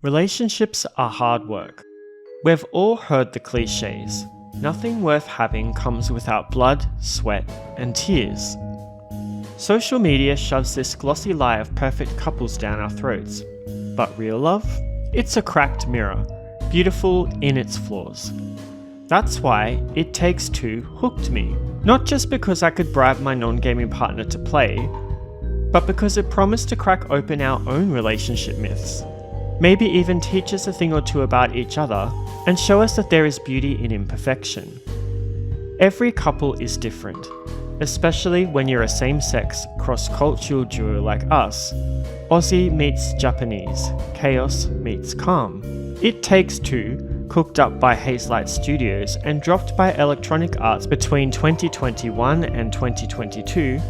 Relationships are hard work. We've all heard the cliches. Nothing worth having comes without blood, sweat, and tears. Social media shoves this glossy lie of perfect couples down our throats. But real love? It's a cracked mirror, beautiful in its flaws. That's why It Takes Two hooked me. Not just because I could bribe my non-gaming partner to play, but because it promised to crack open our own relationship myths. Maybe even teach us a thing or two about each other and show us that there is beauty in imperfection. Every couple is different, especially when you're a same-sex, cross-cultural duo like us. Aussie meets Japanese, chaos meets calm. It Takes Two, cooked up by Hazelight Studios and dropped by Electronic Arts between 2021 and 2022,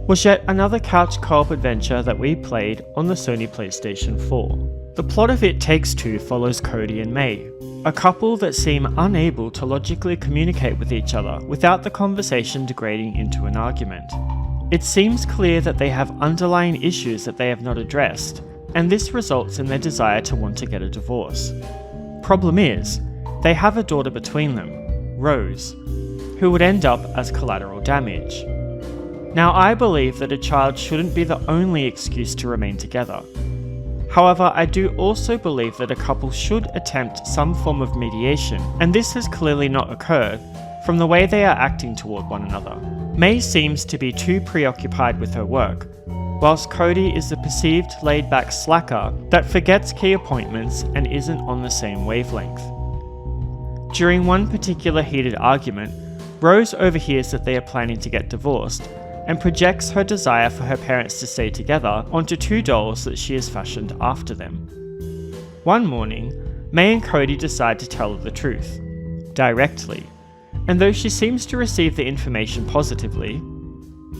was yet another couch co-op adventure that we played on the Sony PlayStation 4. The plot of It Takes Two follows Cody and May, a couple that seem unable to logically communicate with each other without the conversation degrading into an argument. It seems clear that they have underlying issues that they have not addressed, and this results in their desire to want to get a divorce. Problem is, they have a daughter between them, Rose, who would end up as collateral damage. Now, I believe that a child shouldn't be the only excuse to remain together. However, I do also believe that a couple should attempt some form of mediation, and this has clearly not occurred from the way they are acting toward one another. May seems to be too preoccupied with her work, whilst Cody is the perceived laid-back slacker that forgets key appointments and isn't on the same wavelength. During one particular heated argument, Rose overhears that they are planning to get divorced, and projects her desire for her parents to stay together onto two dolls that she has fashioned after them. One morning, May and Cody decide to tell her the truth, directly, and though she seems to receive the information positively,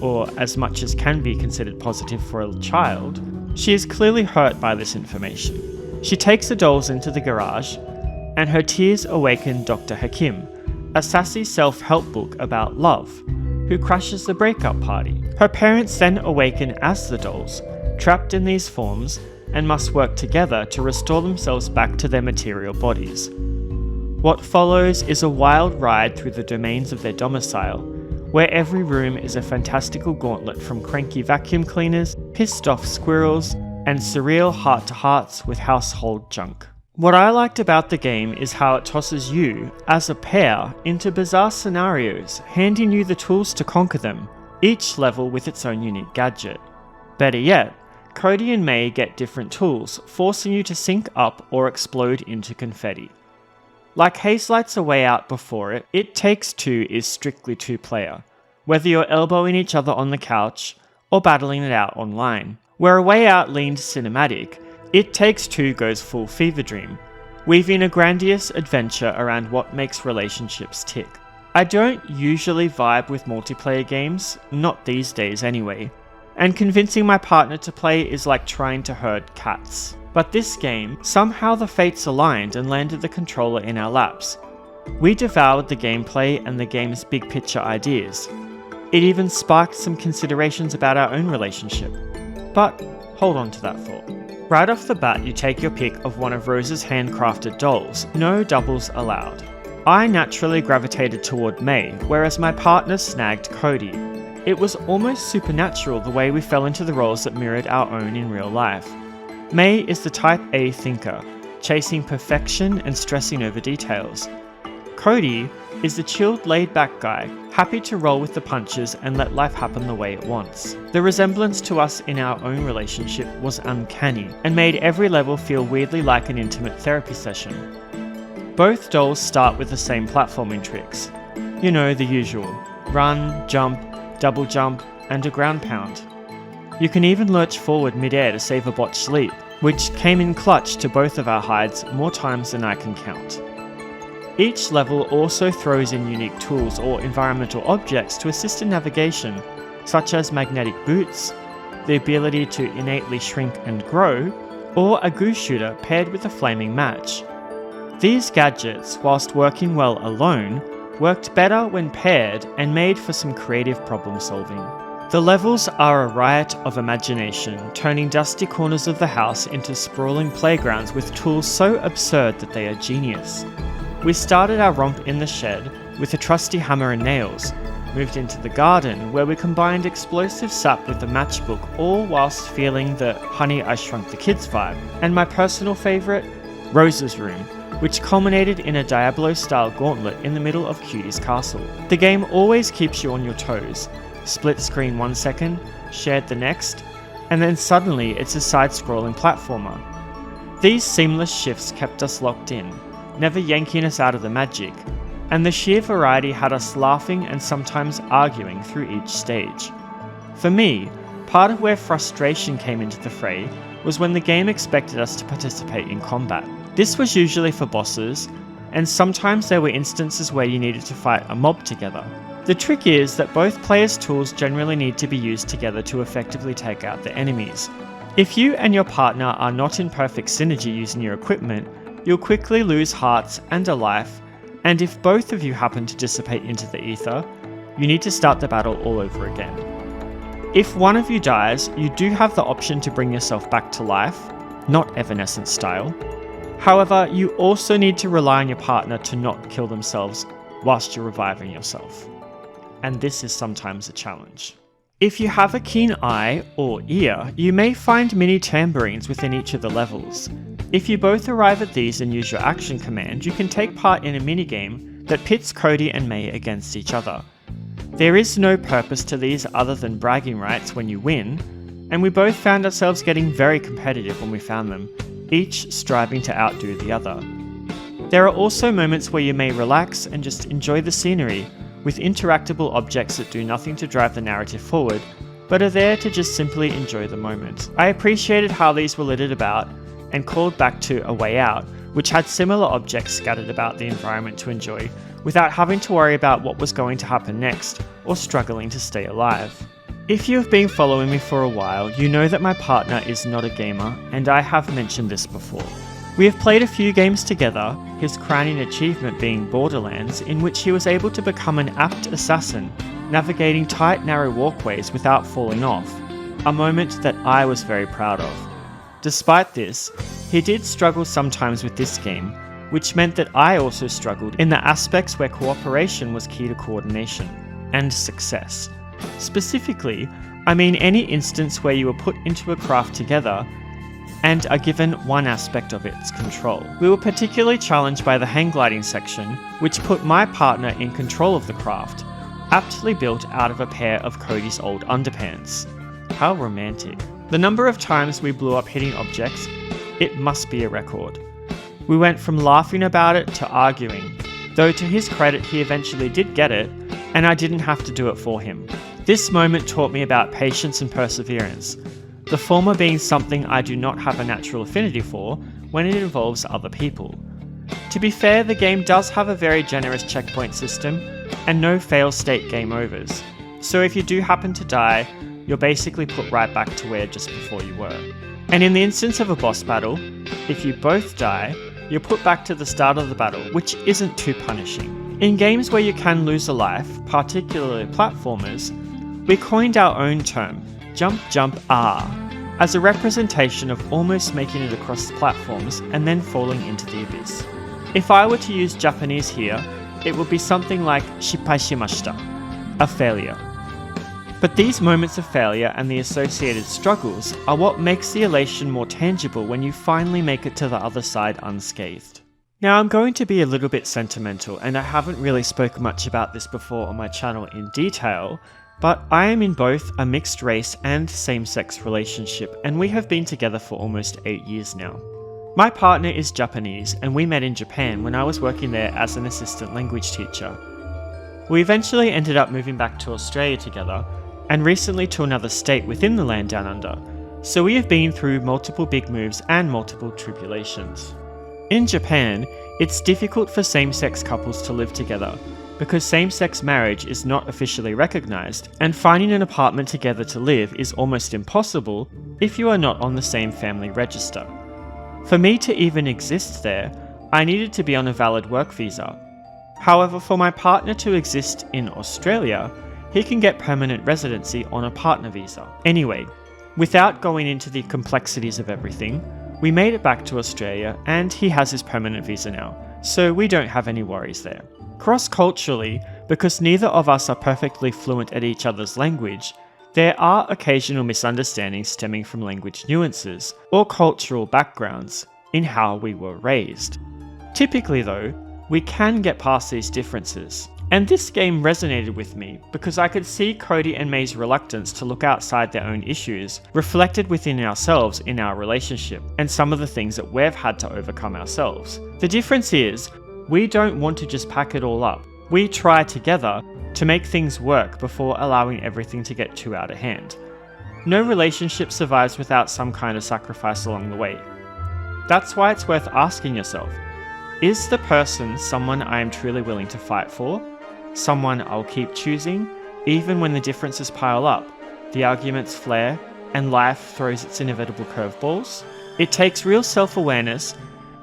or as much as can be considered positive for a child, she is clearly hurt by this information. She takes the dolls into the garage, and her tears awaken Dr. Hakim, a sassy self-help book about love, who crashes the breakup party. Her parents then awaken as the dolls, trapped in these forms, and must work together to restore themselves back to their material bodies. What follows is a wild ride through the domains of their domicile, where every room is a fantastical gauntlet from cranky vacuum cleaners, pissed off squirrels, and surreal heart-to-hearts with household junk. What I liked about the game is how it tosses you, as a pair, into bizarre scenarios, handing you the tools to conquer them, each level with its own unique gadget. Better yet, Cody and May get different tools, forcing you to sync up or explode into confetti. Like Hazelight's A Way Out before it, It Takes Two is strictly two-player, whether you're elbowing each other on the couch or battling it out online. Where A Way Out leaned cinematic, It Takes Two goes full fever dream, weaving a grandiose adventure around what makes relationships tick. I don't usually vibe with multiplayer games, not these days anyway, and convincing my partner to play is like trying to herd cats. But this game, somehow the fates aligned and landed the controller in our laps. We devoured the gameplay and the game's big picture ideas. It even sparked some considerations about our own relationship. But hold on to that thought. Right off the bat, you take your pick of one of Rose's handcrafted dolls, no doubles allowed. I naturally gravitated toward May, whereas my partner snagged Cody. It was almost supernatural the way we fell into the roles that mirrored our own in real life. May is the type A thinker, chasing perfection and stressing over details. Cody is the chilled, laid-back guy, happy to roll with the punches and let life happen the way it wants. The resemblance to us in our own relationship was uncanny, and made every level feel weirdly like an intimate therapy session. Both dolls start with the same platforming tricks. You know, the usual. Run, jump, double jump, and a ground pound. You can even lurch forward mid-air to save a botched leap, which came in clutch to both of our hides more times than I can count. Each level also throws in unique tools or environmental objects to assist in navigation, such as magnetic boots, the ability to innately shrink and grow, or a goose shooter paired with a flaming match. These gadgets, whilst working well alone, worked better when paired and made for some creative problem solving. The levels are a riot of imagination, turning dusty corners of the house into sprawling playgrounds with tools so absurd that they are genius. We started our romp in the shed with a trusty hammer and nails, moved into the garden where we combined explosive sap with a matchbook, all whilst feeling the Honey I Shrunk the Kids vibe, and my personal favourite, Rose's room, which culminated in a Diablo-style gauntlet in the middle of Cutie's castle. The game always keeps you on your toes. Split screen 1 second, shared the next, and then suddenly it's a side-scrolling platformer. These seamless shifts kept us locked in, never yanking us out of the magic, and the sheer variety had us laughing and sometimes arguing through each stage. For me, part of where frustration came into the fray was when the game expected us to participate in combat. This was usually for bosses, and sometimes there were instances where you needed to fight a mob together. The trick is that both players' tools generally need to be used together to effectively take out the enemies. If you and your partner are not in perfect synergy using your equipment, you'll quickly lose hearts and a life, and if both of you happen to dissipate into the ether, you need to start the battle all over again. If one of you dies, you do have the option to bring yourself back to life, not Evanescence style. However, you also need to rely on your partner to not kill themselves whilst you're reviving yourself. And this is sometimes a challenge. If you have a keen eye or ear, you may find mini tambourines within each of the levels. If you both arrive at these and use your action command, you can take part in a minigame that pits Cody and May against each other. There is no purpose to these other than bragging rights when you win, and we both found ourselves getting very competitive when we found them, each striving to outdo the other. There are also moments where you may relax and just enjoy the scenery, with interactable objects that do nothing to drive the narrative forward, but are there to just simply enjoy the moment. I appreciated how these were littered about and called back to A Way Out, which had similar objects scattered about the environment to enjoy, without having to worry about what was going to happen next, or struggling to stay alive. If you have been following me for a while, you know that my partner is not a gamer, and I have mentioned this before. We have played a few games together, his crowning achievement being Borderlands, in which he was able to become an apt assassin, navigating tight, narrow walkways without falling off, a moment that I was very proud of. Despite this, he did struggle sometimes with this game, which meant that I also struggled in the aspects where cooperation was key to coordination and success. Specifically, I mean any instance where you were put into a craft together and are given one aspect of its control. We were particularly challenged by the hang gliding section, which put my partner in control of the craft, aptly built out of a pair of Cody's old underpants. How romantic. The number of times we blew up hitting objects, it must be a record. We went from laughing about it to arguing, though to his credit he eventually did get it, and I didn't have to do it for him. This moment taught me about patience and perseverance, the former being something I do not have a natural affinity for when it involves other people. To be fair, the game does have a very generous checkpoint system and no fail state game overs, so if you do happen to die, you're basically put right back to where just before you were. And in the instance of a boss battle, if you both die, you're put back to the start of the battle, which isn't too punishing. In games where you can lose a life, particularly platformers, we coined our own term, Jump Jump Ah, as a representation of almost making it across the platforms and then falling into the abyss. If I were to use Japanese here, it would be something like Shippai shimashita, a failure. But these moments of failure and the associated struggles are what makes the elation more tangible when you finally make it to the other side unscathed. Now I'm going to be a little bit sentimental, and I haven't really spoken much about this before on my channel in detail, but I am in both a mixed race and same-sex relationship, and we have been together for almost 8 years now. My partner is Japanese, and we met in Japan when I was working there as an assistant language teacher. We eventually ended up moving back to Australia together, and recently to another state within the land down under, so we have been through multiple big moves and multiple tribulations. In Japan, it's difficult for same-sex couples to live together, because same-sex marriage is not officially recognised, and finding an apartment together to live is almost impossible if you are not on the same family register. For me to even exist there, I needed to be on a valid work visa. However, for my partner to exist in Australia, he can get permanent residency on a partner visa. Anyway, without going into the complexities of everything, we made it back to Australia and he has his permanent visa now, so we don't have any worries there. Cross-culturally, because neither of us are perfectly fluent at each other's language, there are occasional misunderstandings stemming from language nuances or cultural backgrounds in how we were raised. Typically though, we can get past these differences. And this game resonated with me because I could see Cody and May's reluctance to look outside their own issues reflected within ourselves in our relationship and some of the things that we've had to overcome ourselves. The difference is, we don't want to just pack it all up. We try together to make things work before allowing everything to get too out of hand. No relationship survives without some kind of sacrifice along the way. That's why it's worth asking yourself, is the person someone I am truly willing to fight for? Someone I'll keep choosing, even when the differences pile up, the arguments flare, and life throws its inevitable curveballs? It takes real self-awareness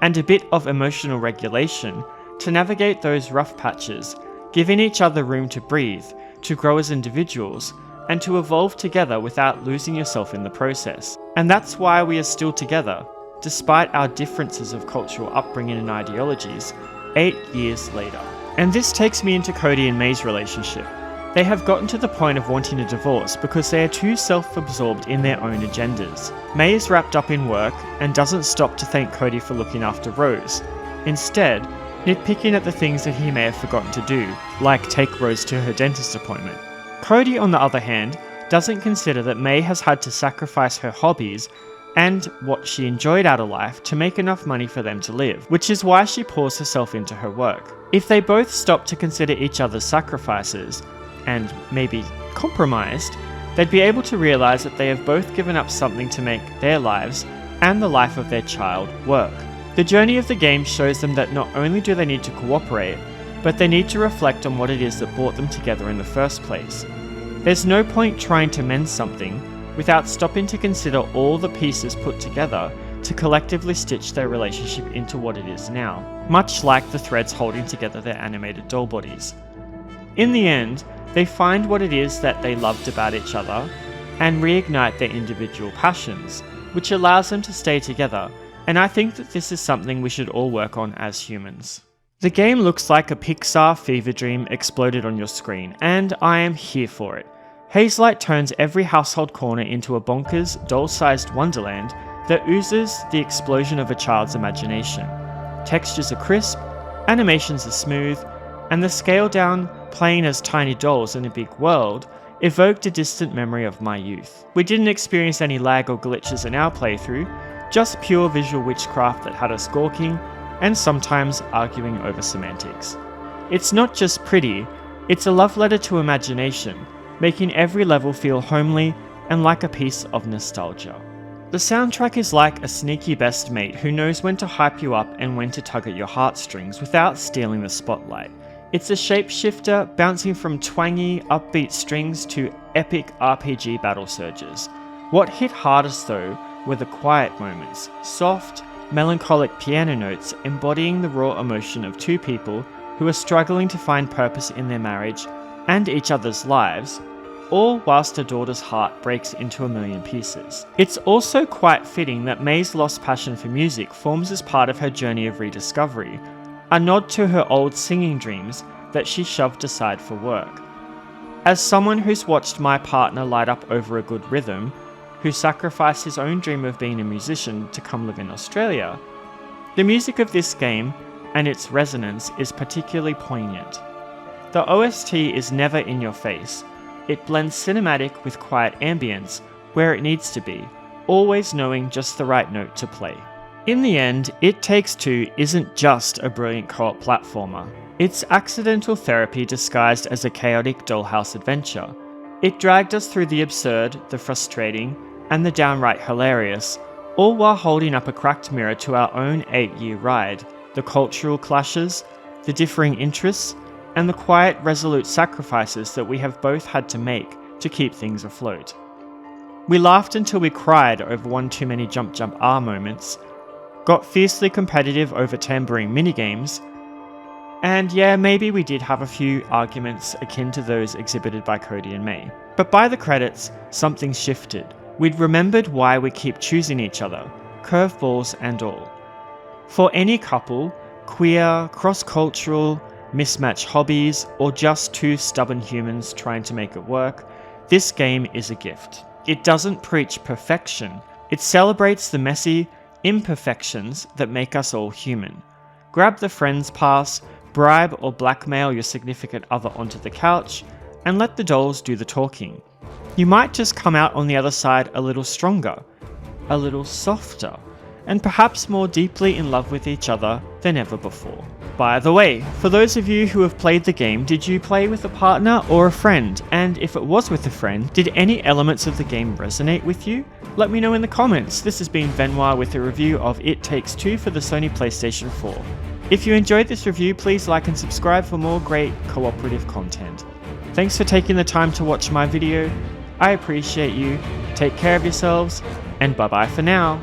and a bit of emotional regulation to navigate those rough patches, giving each other room to breathe, to grow as individuals, and to evolve together without losing yourself in the process. And that's why we are still together, despite our differences of cultural upbringing and ideologies, 8 years later. And this takes me into Cody and May's relationship. They have gotten to the point of wanting a divorce because they are too self-absorbed in their own agendas. May is wrapped up in work and doesn't stop to thank Cody for looking after Rose. Instead, nitpicking at the things that he may have forgotten to do, like take Rose to her dentist appointment. Cody, on the other hand, doesn't consider that May has had to sacrifice her hobbies and what she enjoyed out of life to make enough money for them to live, which is why she pours herself into her work. If they both stopped to consider each other's sacrifices, and maybe compromised, they'd be able to realise that they have both given up something to make their lives and the life of their child work. The journey of the game shows them that not only do they need to cooperate, but they need to reflect on what it is that brought them together in the first place. There's no point trying to mend something without stopping to consider all the pieces put together to collectively stitch their relationship into what it is now, much like the threads holding together their animated doll bodies. In the end, they find what it is that they loved about each other and reignite their individual passions, which allows them to stay together, and I think that this is something we should all work on as humans. The game looks like a Pixar fever dream exploded on your screen, and I am here for it. Hazelight turns every household corner into a bonkers, doll-sized wonderland that oozes the explosion of a child's imagination. Textures are crisp, animations are smooth, and the scaled-down, playing as tiny dolls in a big world evoked a distant memory of my youth. We didn't experience any lag or glitches in our playthrough, just pure visual witchcraft that had us gawking and sometimes arguing over semantics. It's not just pretty, it's a love letter to imagination, making every level feel homely and like a piece of nostalgia. The soundtrack is like a sneaky best mate who knows when to hype you up and when to tug at your heartstrings without stealing the spotlight. It's a shapeshifter bouncing from twangy, upbeat strings to epic RPG battle surges. What hit hardest though were the quiet moments, soft, melancholic piano notes embodying the raw emotion of two people who are struggling to find purpose in their marriage and each other's lives, all whilst a daughter's heart breaks into a million pieces. It's also quite fitting that May's lost passion for music forms as part of her journey of rediscovery, a nod to her old singing dreams that she shoved aside for work. As someone who's watched my partner light up over a good rhythm, who sacrificed his own dream of being a musician to come live in Australia, the music of this game and its resonance is particularly poignant. The OST is never in your face. It blends cinematic with quiet ambience where it needs to be, always knowing just the right note to play. In the end, It Takes Two isn't just a brilliant co-op platformer. It's accidental therapy disguised as a chaotic dollhouse adventure. It dragged us through the absurd, the frustrating, and the downright hilarious, all while holding up a cracked mirror to our own 8-year ride, the cultural clashes, the differing interests, and the quiet, resolute sacrifices that we have both had to make to keep things afloat. We laughed until we cried over one too many jump moments, got fiercely competitive over tambourine minigames, And yeah, maybe we did have a few arguments akin to those exhibited by Cody and May. But by the credits, something shifted. We'd remembered why we keep choosing each other, curveballs and all. For any couple, queer, cross-cultural, mismatched hobbies, or just two stubborn humans trying to make it work, this game is a gift. It doesn't preach perfection, it celebrates the messy imperfections that make us all human. Grab the friends pass, bribe or blackmail your significant other onto the couch, and let the dolls do the talking. You might just come out on the other side a little stronger, a little softer, and perhaps more deeply in love with each other than ever before. By the way, for those of you who have played the game, did you play with a partner or a friend? And if it was with a friend, did any elements of the game resonate with you? Let me know in the comments. This has been Benoit with a review of It Takes Two for the Sony PlayStation 4. If you enjoyed this review, please like and subscribe for more great cooperative content. Thanks for taking the time to watch my video. I appreciate you. Take care of yourselves, and bye bye for now.